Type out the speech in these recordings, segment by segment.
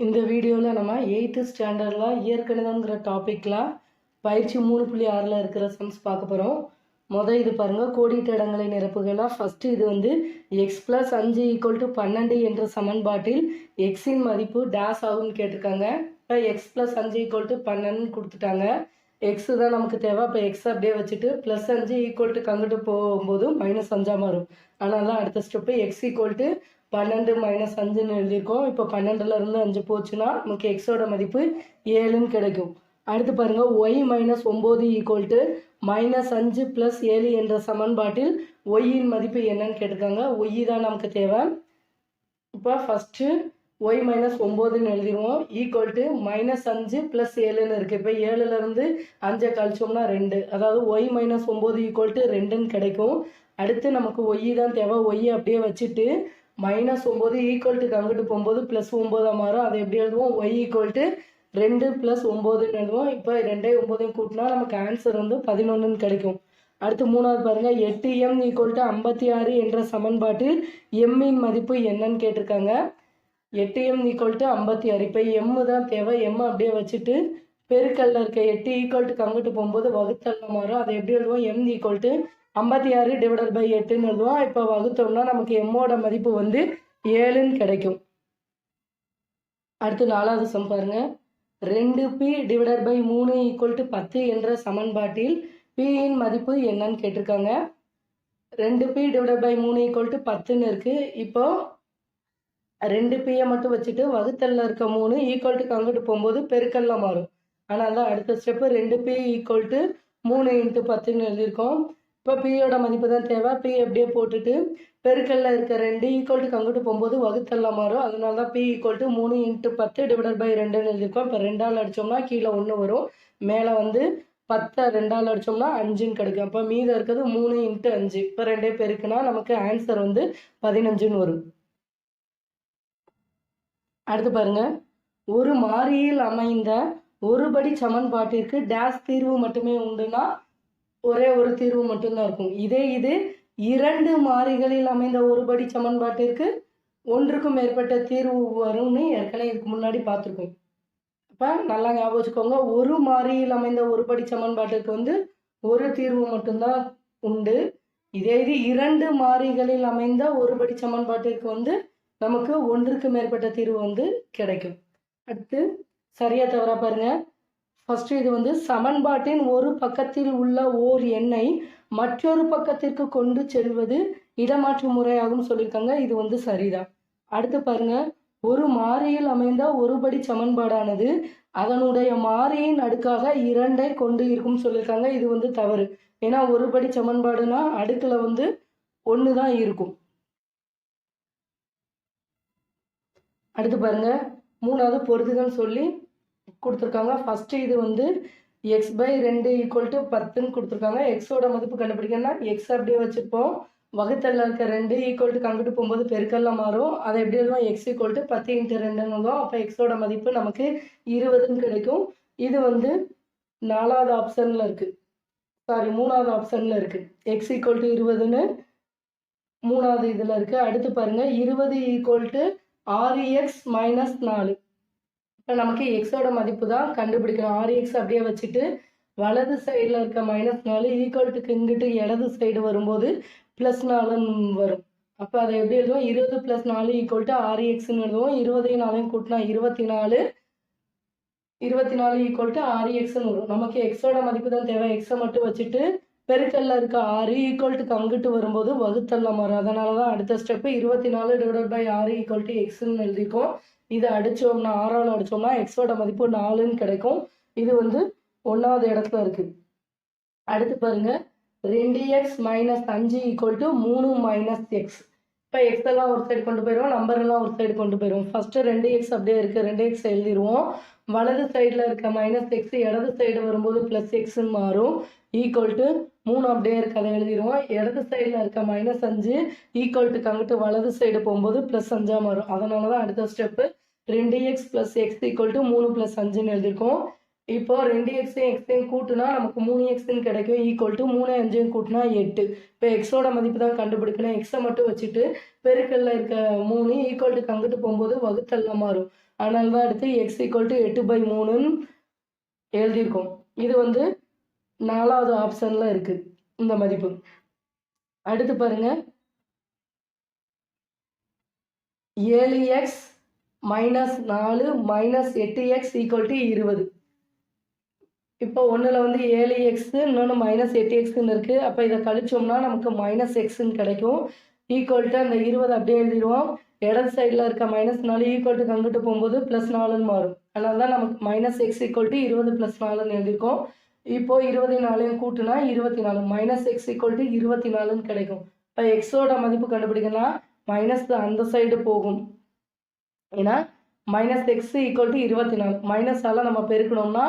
இந்த வீடியோவில் நம்ம 8th ஸ்டாண்டர்டில் இயற்கணிதம்ங்கிற டாப்பிக்கில் பயிற்சி 3.6ல் இருக்கிற சம்ஸ் பார்க்க போகிறோம். இது பாருங்கள், கோடிட்ட இடங்களை நிரப்புகளாக. ஃபஸ்ட்டு இது வந்து எக்ஸ் ப்ளஸ் 5 = 12 என்ற சமன்பாட்டில் எக்ஸின் மதிப்பு டேஸ் ஆகும்னு கேட்டிருக்காங்க. இப்போ எக்ஸ் ப்ளஸ் 5 = 12 கொடுத்துட்டாங்க. எக்ஸு தான் நமக்கு தேவை. இப்போ எக்ஸ் அப்படியே வச்சுட்டு ப்ளஸ் 5 = அங்கிட்டு போகும்போது -5 மாறும். அதனால அடுத்த ஸ்டெப்பு எக்ஸ் = 12 - 5ன்னு எழுதியிருக்கோம். இப்போ 12லேருந்து 5 போச்சுன்னா நமக்கு எக்ஸோட மதிப்பு 7ன்னு கிடைக்கும். அடுத்து பாருங்கள், ஒய் - 9 = -5 + 7 என்ற சமன்பாட்டில் ஒய்யின் மதிப்பு என்னன்னு கேட்டிருக்காங்க. ஒய் தான் நமக்கு தேவை. இப்போ ஃபஸ்ட்டு ஒய் - 9ன்னு எழுதிடுவோம். = -5 + 7ன்னு இருக்குது. இப்போ 7லேருந்து 5 கழிச்சோம்னா 2, அதாவது ஒய் - 9 = 2ன்னு கிடைக்கும். அடுத்து நமக்கு ஒய் தான் தேவை. ஒய்யை அப்படியே வச்சுட்டு -9 அங்கிட்டு போகும்போது +9 மாறும். அதை எப்படி எழுதுவோம்? ஒய் = 2 + 9ன்னு எழுதுவோம். இப்போ 2 9 கூட்டினா நமக்கு ஆன்சர் வந்து 11ன்னு கிடைக்கும். அடுத்து மூணாவது பாருங்கள், 8m = 56 என்ற சமன்பாட்டில் எம்மின் மதிப்பு என்னன்னு கேட்டிருக்காங்க. 8m = 56. இப்போ எம் தான் தேவை. எம் அப்படியே வச்சுட்டு பெருக்கல்ல இருக்க 8 அங்கிட்டு போகும்போது வகுத்தல்ல மாறும். அதை எப்படி எழுதுவோம்? m = 56/8ன்னு எழுதுவோம். இப்போ வகுத்தோம்னா நமக்கு எம்மோட மதிப்பு வந்து 7ன்னு கிடைக்கும். அடுத்து நாலாவது சம் பாருங்க, 2p/3 = 10 என்ற சமன்பாட்டில் pயின் மதிப்பு என்னன்னு கேட்டிருக்காங்க. 2p/3 = 10ன்னு இருக்கு. இப்போ 2pயை மட்டும் வச்சுட்டு வகுத்தல்ல இருக்க 3 ஈக்குவல்ட்டுக்கு அங்கிட்டு போகும்போது பெருக்கல்ல மாறும். அதனால தான் அடுத்த ஸ்டெப்பு 2p = 3 × 10ன்னு எழுதியிருக்கோம். இப்போ பியோட மதிப்பு தான் தேவை. பி அப்படியே போட்டுட்டு பெருக்கல்ல இருக்க 2 ஈக்குவல்ட்டுக்கு அங்கிட்டு போகும்போது வகுத்தல்ல மாறும். அதனால தான் p = 3 × 10/2ன்னு எழுதியிருக்கோம். இப்போ 2ஆல் அடித்தோம்னா கீழே 1 வரும். மேலே வந்து 10 2ஆல் அடித்தோம்னா 5ன்னு கிடைக்கும். அப்போ மீதம் இருக்கிறது 3 × 5. இப்போ 2 பெருக்குனா நமக்கு ஆன்சர் வந்து 15ன்னு வரும். அடுத்து பாருங்க, ஒரு மாறியில் அமைந்த ஒருபடி சமன்பாட்டிற்கு டேஸ் தீர்வு மட்டுமே உண்டுனா ஒரே ஒரு தீர்வு மட்டும்தான் இருக்கும். இதே இது 2 மாறிகளில் அமைந்த ஒருபடி சமன்பாட்டிற்கு ஒன்றுக்கும் மேற்பட்ட தீர்வு வரும்னு ஏற்கனவே இதுக்கு முன்னாடி பார்த்துருக்கோம். அப்போ நல்லா ஞாபகம் வச்சுக்கோங்க, ஒரு மாறியில் அமைந்த ஒருபடி சமன்பாட்டிற்கு வந்து ஒரு தீர்வு மட்டும்தான் உண்டு. இதே இது 2 மாறிகளில் அமைந்த ஒருபடி சமன்பாட்டிற்கு வந்து நமக்கு ஒன்றுக்கு மேற்பட்ட தீர்வு வந்து கிடைக்கும். அடுத்து சரியா தவறா பாருங்க. ஃபர்ஸ்ட் இது வந்து சமன்பாட்டின் ஒரு பக்கத்தில் உள்ள ஓர் எண்ணை மற்றொரு பக்கத்திற்கு கொண்டு செல்வது இடமாற்று முறையாகும் சொல்லியிருக்காங்க. இது வந்து சரிதான். அடுத்து பாருங்க, ஒரு மாறியில் அமைந்த ஒருபடி சமன்பாடானது அதனுடைய மாறியின் அடுக்காக 2ஐ கொண்டு இருக்கும் சொல்லியிருக்காங்க. இது வந்து தவறு. ஏன்னா ஒருபடி சமன்பாடுனா அடுக்கில் வந்து 1 தான் இருக்கும். அடுத்து பாருங்க, மூணாவது பொறுத்துகன்னு சொல்லி கொடுத்துருக்காங்க. ஃபஸ்ட்டு இது வந்து x/2 = 10ன்னு கொடுத்துருக்காங்க. எக்ஸோட மதிப்பு கண்டுபிடிக்கணும்னா எக்ஸ் அப்படியே வச்சுருப்போம். வகுத்தல்ல இருக்க 2 ஈக்குவல்ட்டுக்கு அங்கிட்டு போகும்போது பெருக்கல்ல மாறும். அதை எப்படி எழுதுவோம்? x = 10 × 2ன்னு எழுதுவோம். அப்போ எக்ஸோட மதிப்பு நமக்கு 20ன்னு கிடைக்கும். இது வந்து 4வது ஆப்ஷனில் இருக்குது. மூணாவது ஆப்ஷனில் இருக்குது. x = 20ன்னு 3வது இதில் இருக்குது. அடுத்து பாருங்கள், 20 = 6x - 4. இப்போ நமக்கு எக்ஸோட மதிப்பு தான் கண்டுபிடிக்கணும். 6x அப்படியே வச்சுட்டு வலது சைடில் இருக்க -4 ஈக்குவல்ட்டுக்கு இங்கிட்டு இடது சைடு வரும்போது +4ன்னு வரும். அப்போ அதை எப்படி எழுதுவோம்? 20 + 4 = 6xன்னு எழுதுவோம். 20 4 கூட்டினா 24, 24 = 6xன்னு வரும். நமக்கு எக்ஸோட மதிப்பு தான் தேவை. எக்ஸை மட்டும் வச்சுட்டு பெருக்கல்ல இருக்க 6 ஈக்குவல்ட்டுக்கு அங்கிட்டு வரும்போது வகுத்தல்ல மாறும். அதனால தான் அடுத்த ஸ்டெப்பு 24/6 = xன்னு எழுதிக்கும். இதை அடித்தோம்னா 6ஆல் அடித்தோம்னா எக்ஸோட மதிப்பு 4ன்னு கிடைக்கும். இது வந்து 1வது இடத்துல இருக்குது. அடுத்து பாருங்க, 2x - 5 = 3 - x. இப்போ எக்ஸ் எல்லாம் ஒரு சைடு கொண்டு போயிடுவோம், நம்பர் எல்லாம் ஒரு சைடு கொண்டு போயிடுவோம். ஃபஸ்ட்டு 2x அப்படியே இருக்குது. 2x எழுதிடுவோம். வலது சைடில் இருக்க -x இடது சைடு வரும்போது +xன்னு மாறும். = 3 அப்படியே இருக்குது, அதை எழுதிடுவோம். இடது சைடில் இருக்க -5 ஈக்குவல்ட்டுக்கு அங்கிட்டு வலது சைடு போகும்போது +5ஆக மாறும். அதனால தான் அடுத்த ஸ்டெப்பு 2x + x = 3 + 5ன்னு எழுதியிருக்கோம். இப்போ 2xையும் xையும் கூட்டினா நமக்கு 3xன்னு கிடைக்கும். = 3 5 கூட்டினா 8. இப்போ எக்ஸோட மதிப்பு தான் கண்டுபிடிக்கணும். எக்ஸை மட்டும் வச்சுட்டு பெருக்கல்ல இருக்க 3 ஈக்குவல்ட்டுக்கு அங்கிட்டு போகும்போது வகுத்தல்ல மாறும். அதனால தான் அடுத்து எக்ஸ் ஈக்குவல் டு 8/3ன்னு எழுதியிருக்கோம். இது வந்து 4வது ஆப்ஷனில் இருக்குது இந்த மதிப்பு. அடுத்து பாருங்க 7x - 4 - 8x ஈக்குவல் டு 20. இப்போ ஒன்றில் வந்து 7x இன்னொன்று -8xன்னு இருக்குது. அப்போ இதை கழிச்சோம்னா நமக்கு -xன்னு கிடைக்கும். ஈக்குவல் டு அந்த 20 அப்படியே எழுதிடுவோம். இடது சைடில் இருக்க -4 ஈக்குவல் டு அங்கிட்டு போகும்போது +4ன்னு மாறும். அதனால தான் நமக்கு -x ஈக்குவல் டு 20 + 4ன்னு எழுதியிருக்கோம். இப்போ 24 கூட்டினா 24 -x ஈக்குவல் டு 24ன்னு கிடைக்கும். இப்போ எக்ஸோட மதிப்பு கண்டுபிடிக்கணும்னா மைனஸ் அந்த சைடு போகும். ஏன்னா -x ஈக்குவல் டு 24 மைனஸால் நம்ம பெருக்கணும்னா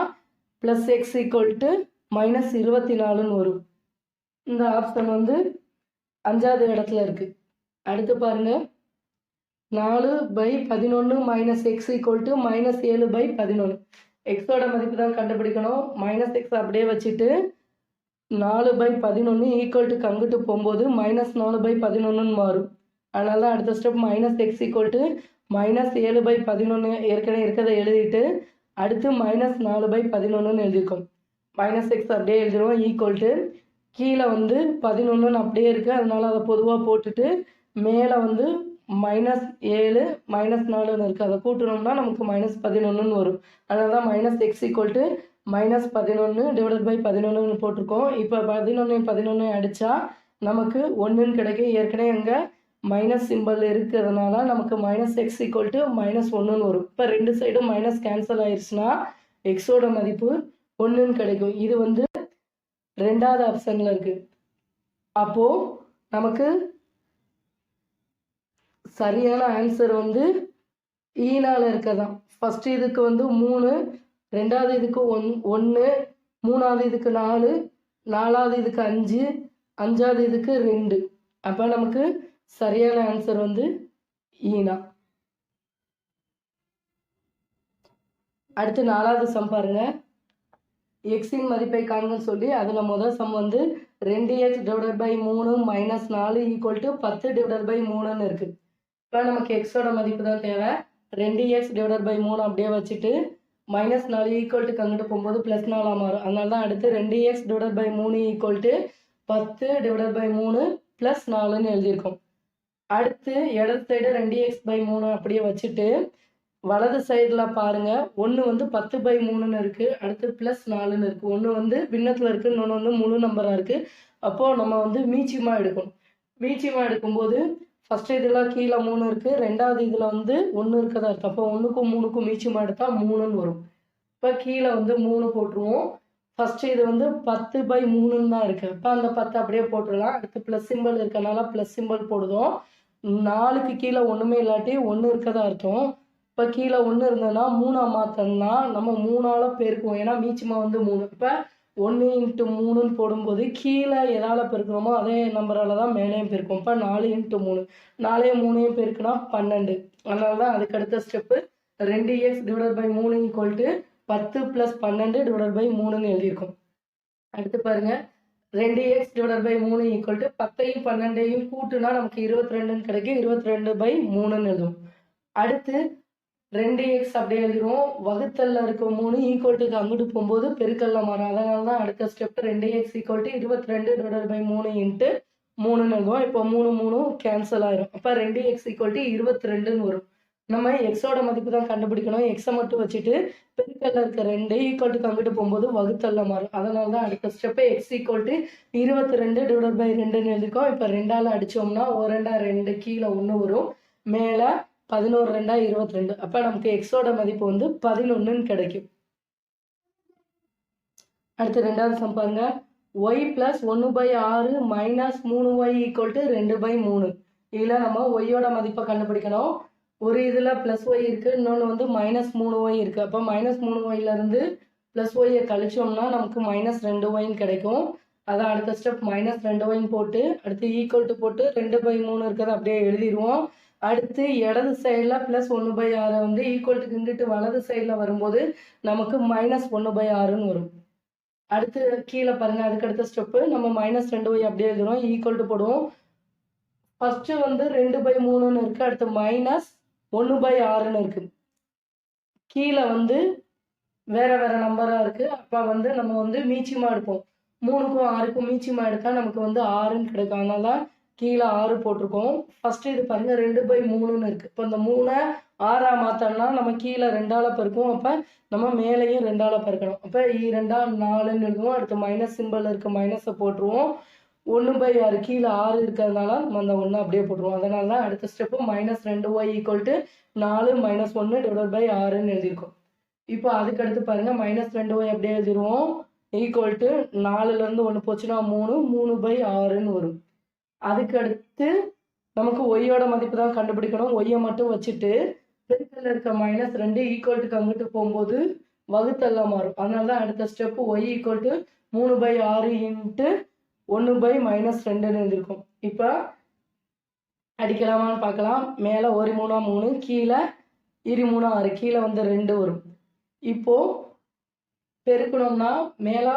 +x ஈக்குவல் டு -24ன்னு வரும். இந்த ஆப்ஷன் வந்து 5வது இடத்துல இருக்குது. அடுத்து பாருங்க 4/11 - x ஈக்குவல் டு -7/11. எக்ஸோட மதிப்பு தான் கண்டுபிடிக்கணும். -x அப்படியே வச்சுட்டு 4/11 ஈக்குவல் டு அங்கிட்டு போகும்போது -4/11ன்னு மாறும். அதனால தான் அடுத்த ஸ்டெப் -x ஈக்குவல் டு -7/11 ஏற்கனவே இருக்கிறத எழுதிட்டு அடுத்து -4/11ன்னு எழுதியிருக்கோம். -x அப்படியே எழுதிடுவோம். ஈக்குவல் டு கீழே வந்து 11ன்னு அப்படியே இருக்குது. அதனால அதை பொதுவாக போட்டுட்டு மேலே வந்து -7 -4ன்னு இருக்குது. அதை கூட்டணும்னா நமக்கு -11ன்னு வரும். அதனால தான் -x ஈக்குவல் டு -11/11ன்னு போட்டிருக்கோம். இப்போ 11 அடித்தா நமக்கு 1ன்னு கிடைக்கும். ஏற்கனவே அங்கே மைனஸ் சிம்பிள் இருக்கிறதுனால நமக்கு -x ஈக்குவல் டு -1ன்னு வரும். இப்போ ரெண்டு சைடும் மைனஸ் கேன்சல் ஆயிடுச்சுன்னா எக்ஸோட மதிப்பு 1ன்னு கிடைக்கும். இது வந்து 2வது ஆப்ஷனில் இருக்குது. அப்போது நமக்கு சரியான ஆன்சர் வந்து ஈனால இருக்கதான். ஃபஸ்ட்டு இதுக்கு வந்து 3, 2வது இதுக்கு 1, 3வது இதுக்கு 4, 4வது இதுக்கு 5, 5வது இதுக்கு 2. அப்போ நமக்கு சரியான ஆன்சர் வந்து ஈனா. அடுத்து 4வது சம் பாருங்க. எக்ஸின் மதிப்பை காண்கன்னு சொல்லி அதில் முதல் சம் வந்து 2x / 3 - 4 ஈக்குவல் டு 10/3ன்னு இருக்குது. இப்போ நமக்கு எக்ஸோட மதிப்பு தான் தேவை. 2x / 3 அப்படியே வச்சுட்டு -4 ஈக்குவல் டு அங்கிட்டு போகும்போது +4 மாறும். அதனால தான் அடுத்து 2x / 3 ஈக்குவல் டு 10/3 + 4ன்னு எழுதியிருக்கோம். அடுத்து இடது சைடு 2x/3 அப்படியே வச்சுட்டு வலது சைடில் பாருங்கள் 1 வந்து 10/3ன்னு இருக்குது. அடுத்து +4ன்னு இருக்குது. ஒன்று வந்து பின்னத்தில் இருக்குது, இன்னொன்று வந்து முழு நம்பராக இருக்குது. அப்போது நம்ம வந்து மீச்சியமாக எடுக்கணும். மீச்சியமாக எடுக்கும்போது ஃபஸ்ட்டு இதில் கீழே 3 இருக்குது, 2வது இதில் வந்து 1 இருக்கதா இருக்குது. அப்போ 1க்கும் 3க்கும் மீச்சியமாக எடுத்தால் 3ன்னு வரும். இப்போ கீழே வந்து 3 போட்டுருவோம். ஃபஸ்ட்டு இது வந்து 10/3ன்னு தான் இருக்குது. அப்போ அந்த 10 அப்படியே போட்டுடலாம். அடுத்து ப்ளஸ் சிம்பிள் இருக்கனால ப்ளஸ் சிம்பிள் போடுதோம். 4க்கு கீழே ஒன்றுமே இல்லாட்டி 1 இருக்கதா அர்த்தம். இப்போ கீழே 1 இருந்ததுன்னா 3 மாற்றணும்னா நம்ம 3ஆல் பெருக்குவோம். ஏன்னா மீச்சமாக வந்து 3. இப்போ 1 × 3ன்னு போடும்போது கீழே எதால் பெருக்கிறோமோ அதே நம்பரால் தான் மேலேயும் பெருக்கும். இப்போ 4 × 3, 4ஐயும் 3ஐயும் பெருக்குனா 12. அதனால தான் அதுக்கு அடுத்த ஸ்டெப்பு 2x / 3 ஈக்குவல் டு 10 + 12/3ன்னு எழுதியிருக்கோம். அடுத்து பாருங்கள் 2x / 3 ஈக்குவல் டு 10ஐயும் 12ஐயும் கூட்டுனா நமக்கு 22ன்னு கிடைக்கும். 22/3ன்னு எழுதும். அடுத்து 2x அப்படியே எழுதிடுவோம். வகுத்தல்ல இருக்க 3 ஈக்குவல் டு அங்கிட்டு போகும்போது பெருக்கல்ல மாறும். அதனால தான் அடுத்த ஸ்டெப் 2x ஈக்குவல் டு 22 / 3 × 3ன்னு எழுதுவோம். இப்போ 3 3 கேன்சல் ஆயிரும். அப்போ 2x ஈக்குவல் டு 22ன்னு வரும். நம்ம எக்ஸோட மதிப்பு தான் கண்டுபிடிக்கணும். எக்ஸை மட்டும் வச்சுட்டு பெருக்கல்ல இருக்க 2 ஈக்குவல் டு அங்கிட்டு போகும்போது வகுத்தல்ல மாறும். அதனால தான் அடுத்த ஸ்டெப்பை x ஈக்குவல் டு 22 / 2ன்னு எழுதிருக்கோம். இப்போ 2ஆல் அடித்தோம்னா 1 2 2 கீழே 1 வரும், மேலே 11 2 22. அப்போ நமக்கு எக்ஸோட மதிப்பு வந்து 11ன்னு கிடைக்கும். அடுத்து 2வது சம் பாருங்க. y + 1/6 - 3y equal to 2/3. இதில் நம்ம ஒய்யோட மதிப்பை கண்டுபிடிக்கணும். ஒரு இதில் +y இருக்குது, இன்னொன்று வந்து -3y இருக்குது. அப்போ -3yலேருந்து +yயை கழிச்சோம்னா நமக்கு -2yன்னு கிடைக்கும். அதான் அடுத்த ஸ்டெப் -2yன்னு போட்டு அடுத்து ஈக்குவல் டு போட்டு 2/3 இருக்கிறத அப்படியே எழுதிடுவோம். அடுத்து இடது சைடில் +1/6 வந்து ஈக்குவல் டு இங்கிட்டு வலது சைடில் வரும்போது நமக்கு -1/6ன்னு வரும். அடுத்து கீழே பாருங்கள். அதுக்கு அடுத்த ஸ்டெப்பு நம்ம -2y அப்படியே எழுதுகிறோம். ஈக்குவல் டு போடுவோம். ஃபஸ்ட்டு வந்து 2/3ன்னு இருக்குது, அடுத்து -1/6ன்னு இருக்குது. கீழே வந்து வேற வேற நம்பராக இருக்குது. அப்போ வந்து நம்ம வந்து மீச்சியமாக எடுப்போம். 3க்கும் 6க்கும் மீச்சியமாக எடுத்தால் நமக்கு வந்து 6ன்னு கிடைக்கும். அதனால தான் கீழே 6 போட்டிருக்கோம். ஃபஸ்ட்டு இது பாருங்க 2/3ன்னு இருக்குது. இப்போ இந்த 3 6ஆ மாற்றோம்னா நம்ம கீழே 2ஆல் பெருக்கும். அப்போ நம்ம மேலேயும் 2ஆல் பெருக்கணும். அப்போ 2 4ன்னு எழுதுவோம். அடுத்து மைனஸ் சிம்பிள் இருக்க மைனஸை போட்டுருவோம். 1/6 கீழே 6 இருக்கிறதுனால நம்ம அந்த 1 அப்படியே போட்டுருவோம். அதனால தான் அடுத்த ஸ்டெப்பு -2y = 4 - 1/6ன்னு எழுதியிருக்கோம். இப்போ அதுக்கடுத்து பாருங்க -2y அப்படியே எழுதிருவோம். ஈக்குவல் 4லேருந்து 1 போச்சுன்னா 3 3/6ன்னு வரும். அதுக்கடுத்து நமக்கு ஒய்யோட மதிப்பு தான் கண்டுபிடிக்கணும். ஒய்யை மட்டும் வச்சுட்டு பெருக்கல்ல இருக்க -2 ஈக்குவல்ட்டுக்கு அங்கிட்டு போகும்போது வகுத்தல்ல மாறும். அதனால தான் அடுத்த ஸ்டெப்பு y = 3/6 × 1/-2ன்னு எழுதியிருக்கும். இப்போ அடிக்கலாமான்னு பார்க்கலாம். மேலே 1 3 3 கீழே 2 3 6 கீழே வந்து 2 வரும். இப்போ பெருக்கணும்னா மேலே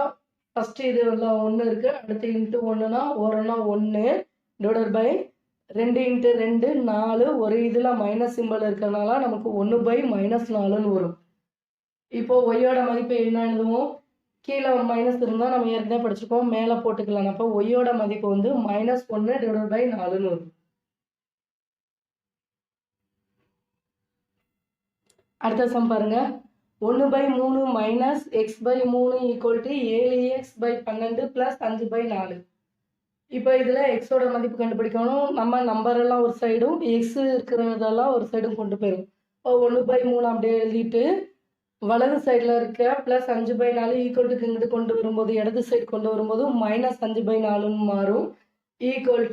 ஃபஸ்ட்டு இது 1 இருக்குது. அடுத்து இன்ட்டு 1னா 1 2 × 2 4 ஒரு இதில் மைனஸ் சிம்பிள் இருக்கிறதுனால நமக்கு 1/-4ன்னு வரும். இப்போ ஒய்யோட மதிப்பு என்ன எழுதுவோம்? கீழே மைனஸ் இருந்தால் நம்ம ஏற்கனவே படிச்சிருக்கோம், மேலே போட்டுக்கலாம். அப்போ ஒய்யோட மதிப்பு வந்து -1/4ன்னு வரும். அடுத்த சம் பாருங்க. 1/3 - x/3 = 7x/12 + 5/4. இப்போ இதில் எக்ஸோட மதிப்பு கண்டுபிடிக்கணும். நம்ம நம்பரெல்லாம் ஒரு சைடும் எக்ஸ் இருக்கிறதெல்லாம் ஒரு சைடும் கொண்டு போயிடும். இப்போ 1/3 அப்படியே எழுதிட்டு வலது சைடில் இருக்க +5/4 ஈக்குவல்ட்டுக்கு இங்கிட்டு கொண்டு வரும்போது இடது சைடு கொண்டு வரும்போது -5/4ன்னு மாறும். ஈக்குவல்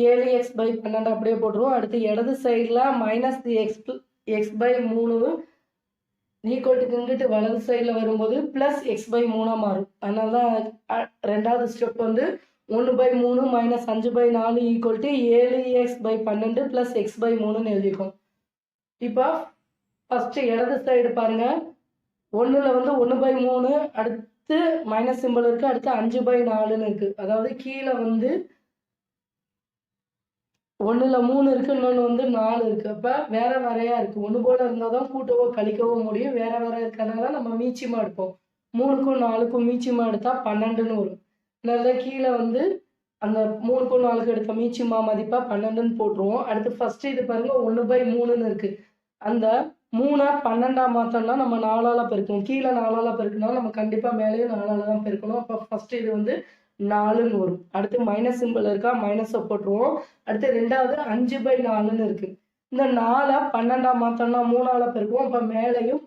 7x/12 அப்படியே போட்டுருவோம். அடுத்து இடது சைடில் -x/3 ஈக்குவல்ட்டுக்கு இங்கிட்டு வலது சைடில் வரும்போது +x/3 மாறும். அதனால தான் ரெண்டாவது ஸ்டெப் வந்து 1/3 - 5/4 = 7x/12 + x/3ன்னு எழுதியிருக்கோம். இப்போ ஃபஸ்ட்டு இடது சைடு பாருங்கள். 1ல் வந்து 1/3 அடுத்து மைனஸ் சிம்பிள் இருக்குது. அடுத்து 5/4ன்னு இருக்குது. அதாவது கீழே வந்து 1ல் 3 இருக்குது, இன்னொன்று வந்து 4 இருக்குது. அப்போ வேற வேறையாக இருக்குது. ஒன்று போல் இருந்தால் தான் கூட்டவோ கழிக்கவோ முடியும். வேற வேற இருக்கிறதுனால நம்ம மீச்சியமாக எடுப்போம். 3க்கும் 4க்கும் மீச்சியமாக எடுத்தால் 12ன்னு வரும். அதனால கீழே வந்து அந்த 3க்கும் 4க்கும் எடுத்த மீச்சியமாக மதிப்பாக 12ன்னு போட்டுருவோம். அடுத்து ஃபஸ்ட்டு இது பாருங்கள் 1/3ன்னு இருக்குது. அந்த 3 12ஆ மாற்றோம்னா நம்ம 4ஆல் பெருக்கணும். கீழே 4ஆல் பெருக்கணும், நம்ம கண்டிப்பாக மேலேயும் 4ஆல் தான் பெருக்கணும். அப்போ ஃபஸ்ட்டு இது வந்து 4ன்னு வரும். அடுத்து மைனஸ் சிம்பிள் இருக்கா, மைனஸை போட்டுருவோம். அடுத்து ரெண்டாவது 5/4ன்னு இருக்குது. இந்த 4 12ஆ மாற்றோம்னா 3ஆல் பெருக்குவோம். அப்போ மேலேயும்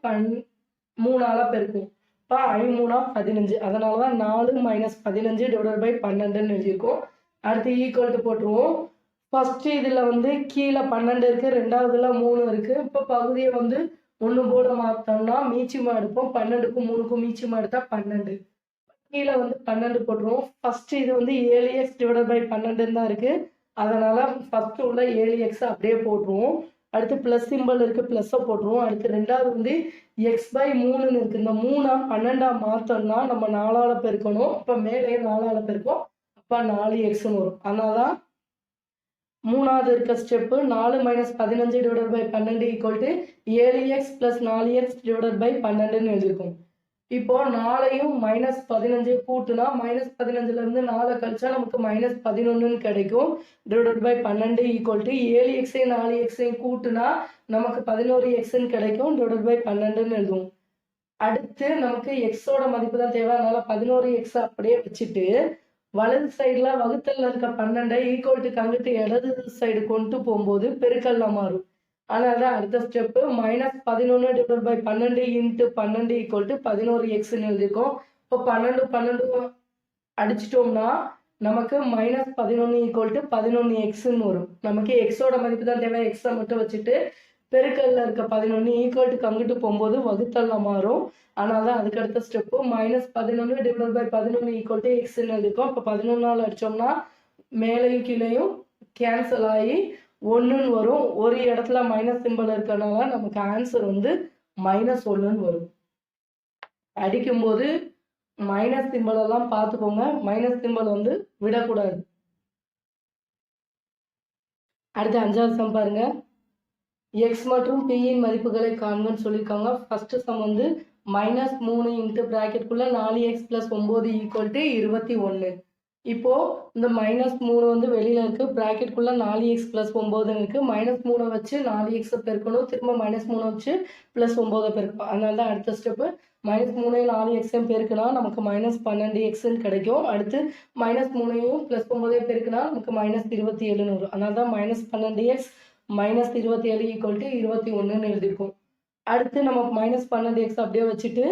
3ஆல் பெருக்குவோம். இப்போ 5 3 15. அதனால தான் 4 - 15/12ன்னு எழுதியிருக்கோம். அடுத்து ஈக்குவல்ட்டு போட்டுருவோம். ஃபஸ்ட்டு இதில் வந்து கீழே 12 இருக்குது, ரெண்டாவதுல 3 இருக்குது. இப்போ பகுதியை வந்து 1 போட மாற்றோம்னா மீச்சியமாக எடுப்போம். 12க்கும் 3க்கும் மீச்சியமாக எடுத்தால் 12. கீழே வந்து 12 போட்டுருவோம். ஃபஸ்ட்டு இது வந்து 7x/12ன்னு தான் இருக்குது. அதனால் ஃபஸ்ட்டு உள்ள 7x அப்படியே போட்டுருவோம். அடுத்து ப்ளஸ் சிம்பிள் இருக்குது, ப்ளஸ்ஸை போட்டுருவோம். அடுத்து ரெண்டாவது வந்து x/3ன்னு இருக்குது. இந்த 3 12ஆ மாற்றோம்னா நம்ம 4ஆல் பெருக்கணும். அப்போ மேலே 4ஆல் பெருக்கும். அப்போ 4xன்னு வரும். அதனால தான் மூணாவது இருக்க ஸ்டெப்பு 4 - 15/12 = 7x + 4x/12ன்னு எழுதியிருக்கோம். இப்போ 4ஐயும் -15 கூட்டுனா -15லேருந்து 4 கழிச்சா நமக்கு -11ன்னு கிடைக்கும். /12 = 7x 4x கூட்டுனா நமக்கு 11xன்னு கிடைக்கும். /12ன்னு எழுதுவோம். அடுத்து நமக்கு எக்ஸோட மதிப்பு தான் தேவை. அதனால 11x அப்படியே வச்சுட்டு வலது சைடில் வகுத்தல்ல இருக்க 12 ஈக்குவல்ட்டுக்கு அங்கிட்டு இடது சைடு கொண்டு போகும்போது பெருக்கல்ல மாறும். அதனால தான் அடுத்த ஸ்டெப்பு -11/12 × 12 = 11xன்னு எழுதியிருக்கோம். இப்போ 12 12 அடிச்சிட்டோம்னா நமக்கு -11 = 11xன்னு வரும். நமக்கு எக்ஸோட மதிப்பு தான் தேவை. எக்ஸை மட்டும் வச்சுட்டு பெருக்கல்ல இருக்க 11 ஈக்குவல்ட்டுக்கு அங்கிட்டு போகும்போது வகுத்தல்ல மாறும். அதனால தான் அதுக்கு அடுத்த ஸ்டெப்பு -11/11 = xன்னு எழுதியிருக்கோம். இப்போ 11ஆல் அடித்தோம்னா மேலேயும் கீழேயும் கேன்சல் ஆகி 1ன்னு வரும். ஒரு இடத்துல மைனஸ் சிம்பிள் இருக்கிறதுனால நமக்கு ஆன்சர் வந்து -1ன்னு வரும். அடிக்கும்போது மைனஸ் சிம்பிள் எல்லாம் பார்த்துக்கோங்க. மைனஸ் சிம்பிள் வந்து விடக்கூடாது. அடுத்து 5வது சம் பாருங்க. எக்ஸ் மற்றும் பியின் மதிப்புகளை காண்கன்னு சொல்லியிருக்காங்க. ஃபர்ஸ்ட் சம் வந்து -3 இன்ட்டு ப்ராக்கெட்குள்ளே 4x + 9 = 21. இப்போ இந்த -3 வந்து வெளியில இருக்கு, ப்ராக்கெட்குள்ளே 4x + 9 இருக்கு. -3 வச்சு 4x பெருக்கணும், திரும்ப -3 வச்சு +9 பெருக்கணும். அதனால தான் அடுத்த ஸ்டெப்பு -3 4x பெருக்கினா நமக்கு -12x கிடைக்கும். அடுத்து -3 +9 பெருக்கினா நமக்கு -27 வரும். அதனால தான் -12x -27 = 21 எழுதியிருக்கோம். அடுத்து நம்ம -12x அப்படியே வச்சுட்டு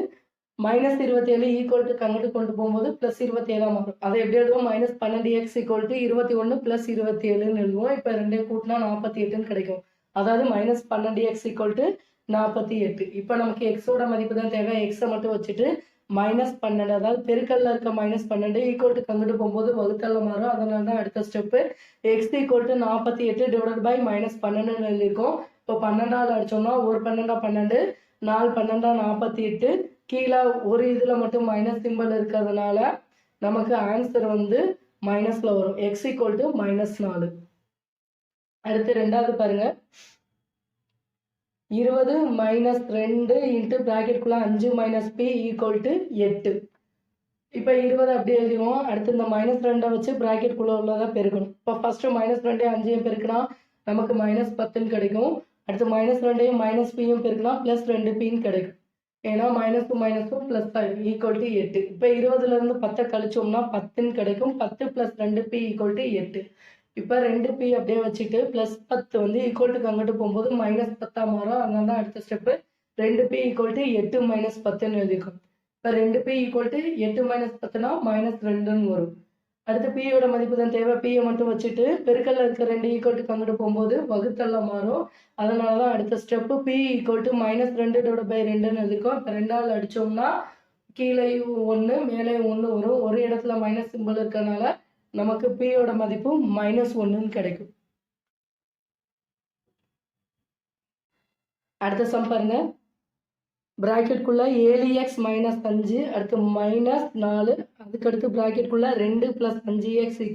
-27 கங்கிட்டு கொண்டு போகும்போது +27 மாறும். அதை எப்படி எழுதுவோம்? -12x = 21 + 27 எழுதுவோம். இப்போ ரெண்டையும் கூட்டினா 48 கிடைக்கும். அதாவது -12x = 48. இப்போ நமக்கு எக்ஸோட மதிப்பு தான் தேவை. எக்ஸை மட்டும் வச்சுட்டு -12, அதாவது பெருக்கல்ல இருக்க -12 கங்கிட்டு போகும்போது வகுத்தல்ல மாறும். அதனால தான் அடுத்த ஸ்டெப்பு x = 48 / -12 எழுதியிருக்கோம். இப்போ 12ஆல் அடிச்சோம்னா 1 12 12, 4 12 48, கீழே ஒரு இதில் மட்டும் மைனஸ் சிம்பிள் இருக்கிறதுனால நமக்கு ஆன்சர் வந்து மைனஸில் வரும். x = -4. அடுத்து ரெண்டாவது பாருங்க, 20 - 2 இன்ட்டு ப்ராக்கெட்குள்ளே 5 - p = 8. இப்போ 20 அப்படியே எழுதிடுவோம். அடுத்து இந்த -2 வச்சு ப்ராக்கெட்குள்ளே உள்ளதை பெருக்கணும். இப்போ ஃபஸ்ட்டு -2 5 பெருக்கினா நமக்கு -10 கிடைக்கும். அடுத்து -2 -pயும் பெருக்கினா +2p கிடைக்கும். ஏன்னா மைனஸும் மைனஸும் +5 = 8. இப்போ 20லேருந்து 10 கழிச்சோம்னா 10 கிடைக்கும். 10 + 2p = 8. இப்போ 2p அப்படியே வச்சுட்டு +10 வந்து ஈக்குவல்ட்டுக்கு அங்கிட்டு போகும்போது -10 மாறும். அதனால தான் அடுத்த ஸ்டெப்பு 2p = 8 - 10 எழுதியிருக்கோம். இப்போ 2p = 8 - 10னா -2 வரும். அடுத்து பியோட மதிப்பு தான் தேவை. பியை மட்டும் வச்சுட்டு பெருக்கல்ல இருக்க 2 ஈக்குவல்ட்டுக்கு அங்கிட்டு போகும்போது வகுத்தல்ல மாறும். அதனால தான் அடுத்த ஸ்டெப்பு p = -2/2 எழுதியிருக்கோம். இப்போ 2ஆல் அடித்தோம்னா கீழேயும் 1 மேலேயும் 1 வரும். ஒரு இடத்துல மைனஸ் சிம்பிள் இருக்கிறதுனால நமக்கு பியோட மதிப்பு -1 கிடைக்கும். அடுத்த சம் பாருங்க, ப்ராக்கெட்குள்ளே 7x - 5, அடுத்து -4, அதுக்கடுத்து ப்ராக்கெட்குள்ளே 2 + 5x =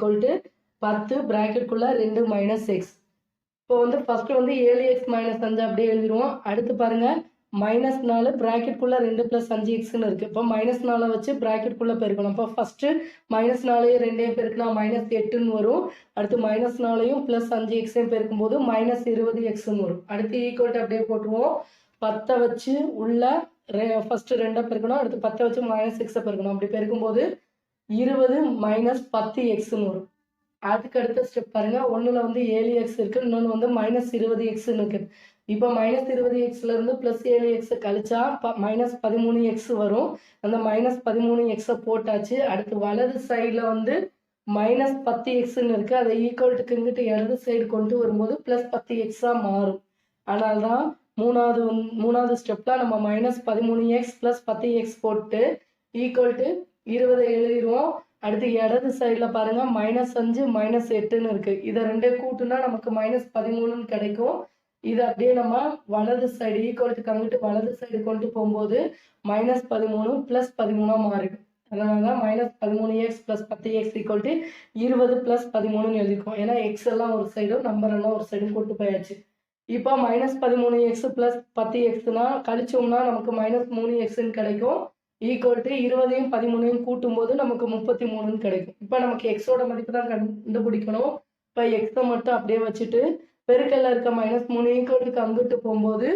10, ப்ராக்கெட்குள்ளே 2 - x. இப்போ வந்து ஃபஸ்ட்டு வந்து 7x - 5 அப்படியே எழுதிடுவோம். அடுத்து பாருங்க, -4 ப்ராக்கெட்குள்ளே 2 + 5xன்னு இருக்குது. இப்போ -4 வச்சு ப்ராக்கெட்குள்ளே பெருக்கணும். இப்போ ஃபஸ்ட்டு -4 2 பெருக்கினா -8 வரும். அடுத்து -4 + 5x பெருக்கும்போது -20xன்னு வரும். அடுத்து ஈக்குவல்ட்டு அப்படியே போட்டுருவோம். 10 வச்சு உள்ள ஃபஸ்ட்டு 2 பெருக்கணும். அடுத்து 10 வச்சு -6 பெருக்கணும். அப்படி பெருக்கும்போது 20 - 10xன்னு வரும். அதுக்கு அடுத்த ஸ்டெப் பாருங்க, ஒன்றில் வந்து 7x இருக்குது, இன்னொன்று வந்து -20xன்னு இருக்குது. இப்போ -20xலேருந்து +7x கழிச்சா -13x வரும். அந்த -13x போட்டாச்சு. அடுத்து வலது சைடில் வந்து -10xன்னு இருக்குது. அதை ஈக்குவல்ட்டுக்கு இங்கிட்டு இடது சைடு கொண்டு வரும்போது +10x மாறும். அதனால தான் மூணாவது ஸ்டெப்பில் நம்ம -13x + 10x போட்டு ஈக்குவல்ட்டு 20 எழுதிடுவோம். அடுத்து இடது சைடில் பாருங்கள் -5 -8ன்னு இருக்குது. இதை ரெண்டே கூட்டுனா நமக்கு -13 கிடைக்கும். இது அப்படியே நம்ம வலது சைடு ஈக்குவல்ட்டுக்கு அங்கிட்டு வலது சைடு கொண்டு போகும்போது -13 + 13 மாறிடும். அதனால தான் -13x + 10x = 20 + 13ன்னு எழுதியிருக்கோம். ஏன்னா எக்ஸ் எல்லாம் ஒரு சைடும் நம்பர் எல்லாம் ஒரு சைடும் கூட்டு போயாச்சு. இப்போ -13x + 10xனா கழிச்சோம்னா நமக்கு -3xன்னு கிடைக்கும். ஈக்குவல்ட்டு 20யும் 13யும் கூட்டும்போது நமக்கு 33ன்னு கிடைக்கும். இப்போ நமக்கு எக்ஸோட மதிப்பு தான் கண்டுபிடிக்கணும். இப்போ எக்ஸை மட்டும் அப்படியே வச்சுட்டு பெருக்கல்ல இருக்க -3 ஈக்குவல்ட்டுக்கு அங்கிட்டு போகும்போது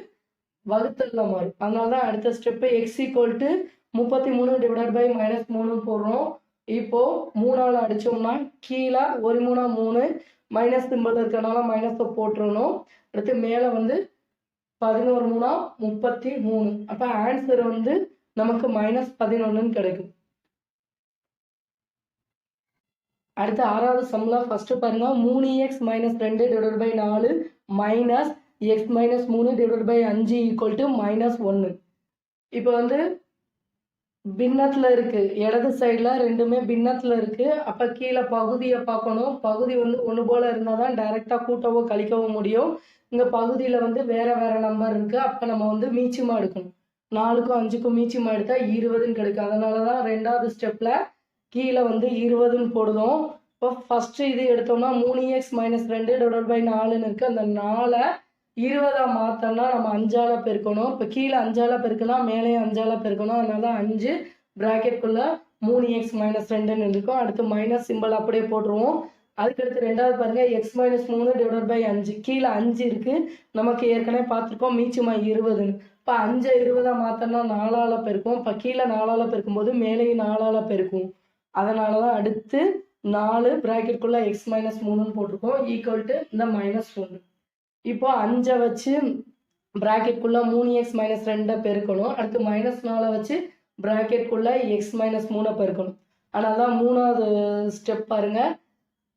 வகுத்தல்ல மாறும். அதனால தான் அடுத்த ஸ்டெப்பு x = 33 / -3 போடுறோம். இப்போ 3ஆல் அடித்தோம்னா கீழே 1 3 3 மைனஸ் சிம்பிள் இருக்கிறனால மைனஸை போட்டுறணும். அடுத்து மேலே வந்து 11 3 33. அப்போ ஆன்சர் வந்து நமக்கு -11ன்னு கிடைக்கும். அடுத்து ஆறாவது சம்ல ஃபர்ஸ்ட் பாருங்க, 3x - 2 / 4 மைனஸ் x - 3 / 5 = -1. இப்போ வந்து பின்னத்தில் இருக்குது, இடது சைடில் ரெண்டுமே பின்னத்தில் இருக்குது. அப்போ கீழே பகுதியை பார்க்கணும். பகுதி வந்து ஒன்று போல் இருந்தால் தான் டைரெக்டாக கூட்டவோ கழிக்கவோ முடியும். இங்கே பகுதியில் வந்து வேறு வேறு நம்பர் இருக்குது. அப்போ நம்ம வந்து மீச்சமாக எடுக்கணும். 4க்கும் 5க்கும் மீச்சமாக எடுத்தால் 20ன்னு கிடைக்கும். அதனால தான் ரெண்டாவது ஸ்டெப்பில் கீழே வந்து 20ன்னு போடுதோம். இப்போ ஃபஸ்ட்டு இது எடுத்தோம்னா 3x - 2 / 4ன்னு இருக்குது. அந்த 4 20 மாத்தோம்னா நம்ம 5ஆல பெருக்கணும். இப்போ கீழே 5ஆல பெருக்கலாம், மேலே 5ஆல பெருக்கணும். அதனால 5 ப்ராக்கெட்குள்ள 3x - 2ன்னு இருக்கும். அடுத்து மைனஸ் சிம்பிள் அப்படியே போட்டுருவோம். அதுக்கடுத்து ரெண்டாவது பாருங்க x - 3 / 5. கீழே 5 இருக்கு, நமக்கு ஏற்கனவே பார்த்துருக்கோம் மீச்சுமா 20ன்னு. இப்போ 5 20 மாத்தோம்னா 4ஆல பெருக்கும். இப்போ கீழே 4ஆல பெருக்கும்போது மேலேயும் 4ஆல பெருக்கும். அதனால தான் அடுத்து 4 ப்ராக்கெட்குள்ள x - 3ன்னு போட்டிருக்கோம் ஈக்குவல் டு இந்த -1. இப்போ 5 வச்சு ப்ராக்கெட்குள்ள 3x - 2 பெருக்கணும். அடுத்து -4 வச்சு ப்ராக்கெட்குள்ள x - 3 பெருக்கணும். அதனால தான் 3வது ஸ்டெப் பாருங்க.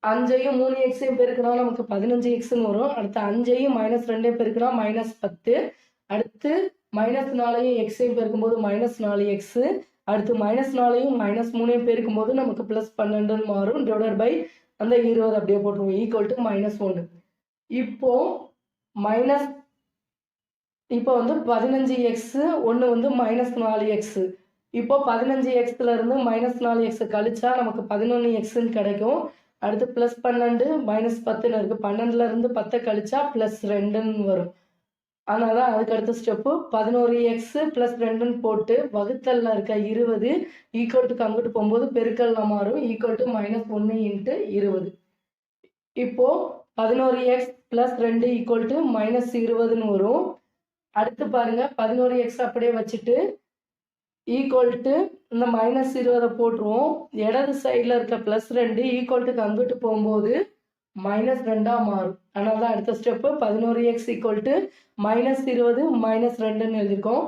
5ஐயும் 3xையும் பெருக்கினா நமக்கு 15xன்னு வரும். அடுத்து 5ஐயும் -2ஐயும் பெருக்கினா -10. அடுத்து -4ஐயும் xஐயும் பெருக்கும்போது -4x. அடுத்து -4ஐயும் -3ஐயும் பெருக்கும்போது நமக்கு +12ன்னு மாறும். டிவைடட் பை அந்த 20 அப்படியே போட்டுருவோம் ஈக்குவல் டு -1. இப்போ வந்து 15x, 1 வந்து -4x. இப்போ 15xல இருந்து -4x கழிச்சா நமக்கு 11xன்னு கிடைக்கும். அடுத்து +12 -10ன்னு இருக்கு. 12ல இருந்து 10 கழிச்சா +2ன்னு வரும். அதனால அதுக்கு அடுத்த ஸ்டெப்பு 11x + 2ன்னு போட்டு வகுத்தல்ல இருக்க 20 ஈக்குவல் டுக்கு அங்கிட்டு போகும்போது பெருக்கல்ல மாறும் ஈக்குவல் டு -1 × 20. இப்போ 11x + 2 ஈக்குவல் டு -20ன்னு வரும். அடுத்து பாருங்க 11x அப்படியே வச்சுட்டு ஈக்குவல் டு இந்த -20 போட்டுருவோம். இடது சைடில் இருக்க +2 ஈக்குவல் டுக்கு அங்கிட்டு போகும்போது -2ஆ மாறும். அதனால தான் அடுத்த ஸ்டெப்பு 11x ஈக்குவல் டு -20 -2ன்னு எழுதியிருக்கோம்.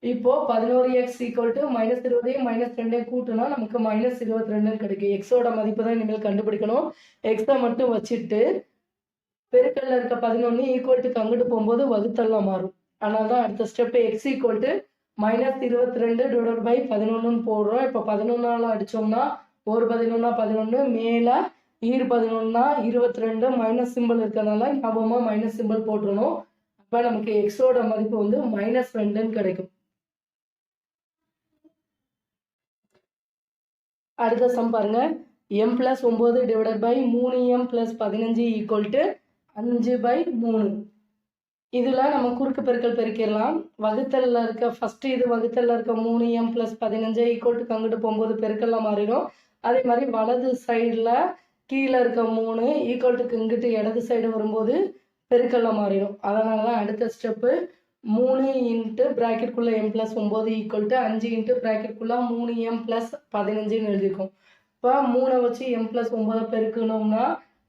இப்போ 11x ஈக்குவல் டு -20ஐயும் -2ஐயும் கூட்டினா நமக்கு -22ன்னு கிடைக்கும். எக்ஸோட மதிப்பு தான் இனிமேல் கண்டுபிடிக்கணும். எக்ஸை மட்டும் வச்சுட்டு பெருக்கல்ல இருக்க 11 ஈக்குவல் டுக்கு அங்கிட்டு போகும்போது வகுத்தல்லாம் மாறும். அதனால தான் அடுத்த step x equal to -22 divided by 11ன்னு போடுறோம். இப்போ 11ஆல் அடித்தோம்னா 1 11 11, மேலே 11 22, மைனஸ் சிம்பிள் இருக்கிறதுனால ஞாபகமாக மைனஸ் சிம்பிள் போட்டுருணும். அப்போ நமக்கு எக்ஸோட மதிப்பு வந்து -2ன்னு கிடைக்கும். அடுத்த சம் பாருங்க. m + 9 divided by 3m + 15 equal to 5/3. இதில் நம்ம குறுக்கு பெருக்கல் பெருக்கிடலாம். வகுத்தலில் இருக்க ஃபஸ்ட்டு இது வகுத்தலில் இருக்க 3m + 15 ஈக்குவல் டுக்கு அங்கிட்டு போகும்போது பெருக்கல்லாம் மாறிடும். அதே மாதிரி வலது சைடில் கீழே இருக்க 3 ஈக்குவல் டுக்கு இங்கிட்டு இடது சைடு வரும்போது பெருக்கல்லாம் மாறிடும். அதனால தான் அடுத்த step 3 × ப்ராக்கெட்குள்ளே m + 9 equal to 5 × ப்ராக்கெட்குள்ளே 3m + 15ன்னு எழுதியிருக்கோம். இப்போ 3 வச்சு m + 9 பெருக்கணும்னா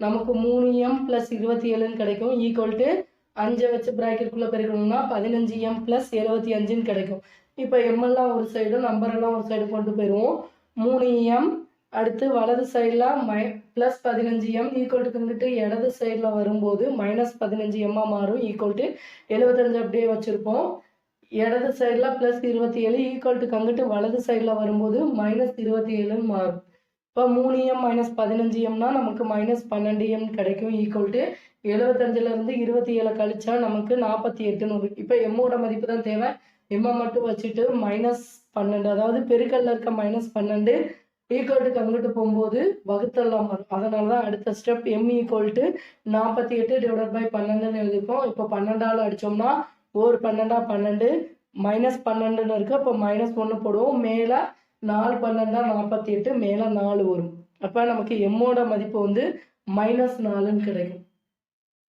நமக்கு 3m + 27ன்னு கிடைக்கும் ஈக்குவல் டு 5 வச்சு ப்ராக்கெட்குள்ளே பெருக்கணும்னா 15m + 75ன்னு கிடைக்கும். இப்போ எம்எல்லாம் ஒரு சைடு நம்பரெல்லாம் ஒரு சைடு கொண்டு போயிடுவோம். 3m அடுத்து வலது சைடில் +15m ஈக்குவல் டுக்கு இங்கிட்டு இடது சைடில் வரும்போது -15m மாறும் ஈக்குவல் டு 75 அப்படியே வச்சுருப்போம். இடது சைடில் +27 ஈக்குவல் டுக்கு அங்கிட்டு வலது சைடில் வரும்போது -27ன்னு மாறும். இப்போ 3m - 15mனா நமக்கு -12m கிடைக்கும் ஈக்குவல் டு 75லேருந்து 27 கழிச்சா நமக்கு 48ன்னு வரும். இப்போ எம்மோட மதிப்பு தான் தேவை. எம்மை மட்டும் வச்சுட்டு -12, அதாவது பெருக்கல்ல இருக்க -12 ஈக்குவல் டுக்கு அங்கிட்டு போகும்போது வகுத்தல்லாம் வரும். அதனால தான் அடுத்த step m equal to 48 divided by 12ன்னு எழுதியிருக்கோம். இப்போ 12ஆல் அடித்தோம்னா 1 12 12 -12ன்னு இருக்குது. அப்போ -1 போடுவோம். மேலே 4 12 48, மேலே 4 வரும். அப்போ நமக்கு எம்மோட மதிப்பு வந்து -4ன்னு கிடைக்கும்.